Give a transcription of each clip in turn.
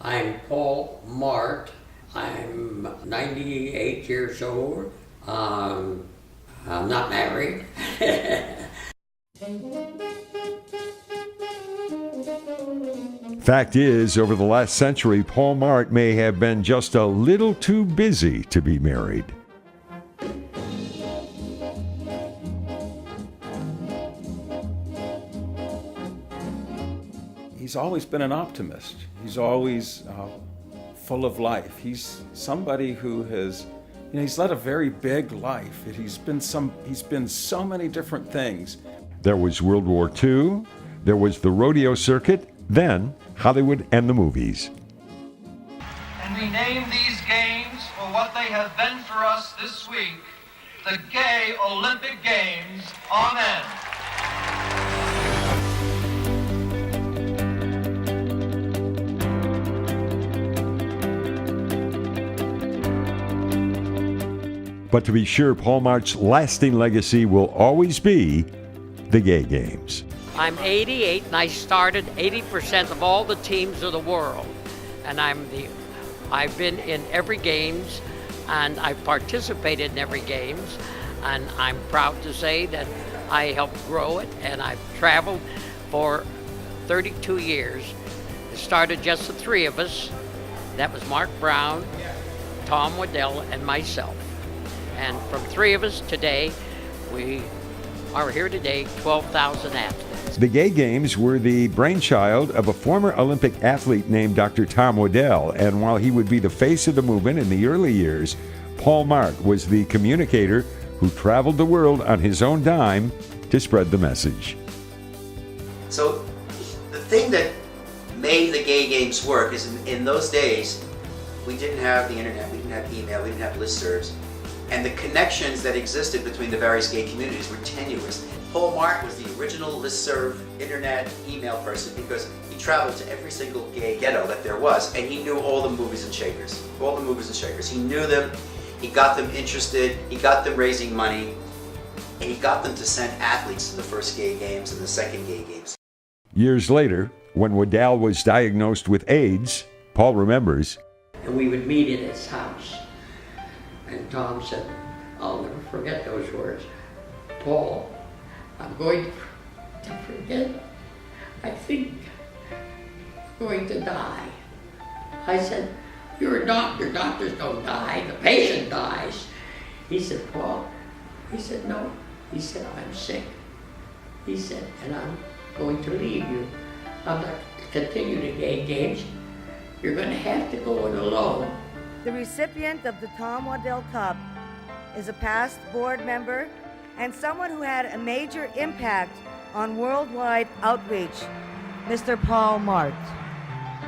I'm Paul Mart. I'm 98 years old. I'm not married. Fact is, over the last century, Paul Mart may have been just a little too busy to be married. He's always been an optimist. He's always full of life. He's somebody who has, he's led a very big life. He's been so many different things. There was World War II, there was the rodeo circuit, then Hollywood and the movies. And we name these games for what they have been for us this week, the Gay Olympic Games. Amen. But to be sure, Paul Mart's lasting legacy will always be the Gay Games. I'm 88 and I started 80% of all the teams of the world. And I've been in every games and I've participated in every games. And I'm proud to say that I helped grow it, and I've traveled for 32 years. It started just the three of us. That was Mark Brown, Tom Waddell, and myself. And from three of us today, we are here today, 12,000 athletes. The Gay Games were the brainchild of a former Olympic athlete named Dr. Tom Waddell, and while he would be the face of the movement in the early years, Paul Mart was the communicator who traveled the world on his own dime to spread the message. So the thing that made the Gay Games work is in those days, we didn't have the internet, we didn't have email, we didn't have listservs, and the connections that existed between the various gay communities were tenuous. Paul Mart was the original listserv, internet, email person because he traveled to every single gay ghetto that there was, and he knew all the movers and shakers. He knew them, he got them interested, he got them raising money, and he got them to send athletes to the first Gay Games and the second Gay Games. Years later, when Waddell was diagnosed with AIDS, Paul remembers, And we would meet at his house. And Tom said, I'll never forget those words. Paul, I'm going to forget. I think I'm going to die. I said, you're a doctor. Doctors don't die. The patient dies. He said, Paul. He said, no. He said, I'm sick. He said, and I'm going to leave you. I'm not going to continue the Gay Games. You're going to have to go it alone. The recipient of the Tom Waddell Cup is a past board member and someone who had a major impact on worldwide outreach, Mr. Paul Mart.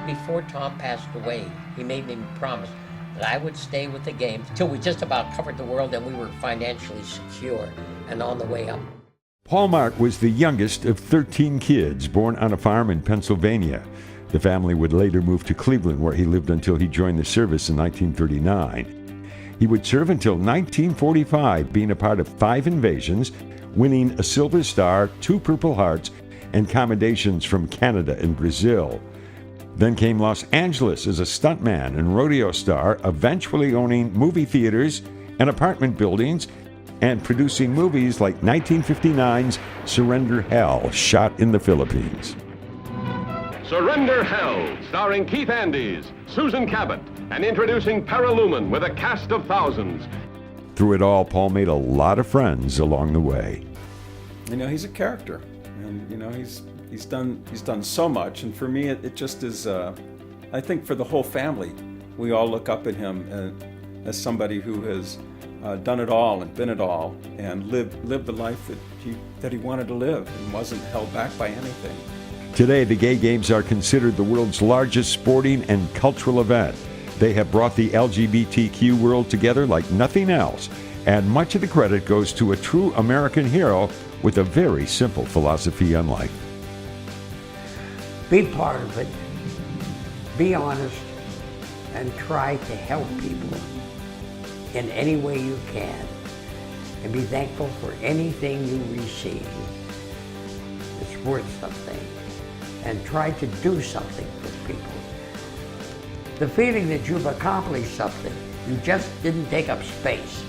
Before Tom passed away, he made me promise that I would stay with the Games until we just about covered the world and we were financially secure and on the way up. Paul Mart was the youngest of 13 kids born on a farm in Pennsylvania. The family would later move to Cleveland, where he lived until he joined the service in 1939. He would serve until 1945, being a part of 5 invasions, winning a Silver Star, 2 Purple Hearts, and commendations from Canada and Brazil. Then came Los Angeles as a stuntman and rodeo star, eventually owning movie theaters and apartment buildings and producing movies like 1959's Surrender Hell, shot in the Philippines. Surrender Hell, starring Keith Andes, Susan Cabot, and introducing Paralumen with a cast of thousands. Through it all, Paul made a lot of friends along the way. He's a character, and he's done so much. And for me, it just is. I think for the whole family, we all look up at him as somebody who has done it all and been it all, and lived the life that he wanted to live and wasn't held back by anything. Today, the Gay Games are considered the world's largest sporting and cultural event. They have brought the LGBTQ world together like nothing else, and much of the credit goes to a true American hero with a very simple philosophy on life. Be part of it. Be honest and try to help people in any way you can. And be thankful for anything you receive. It's worth something. And try to do something for people. The feeling that you've accomplished something. You just didn't take up space.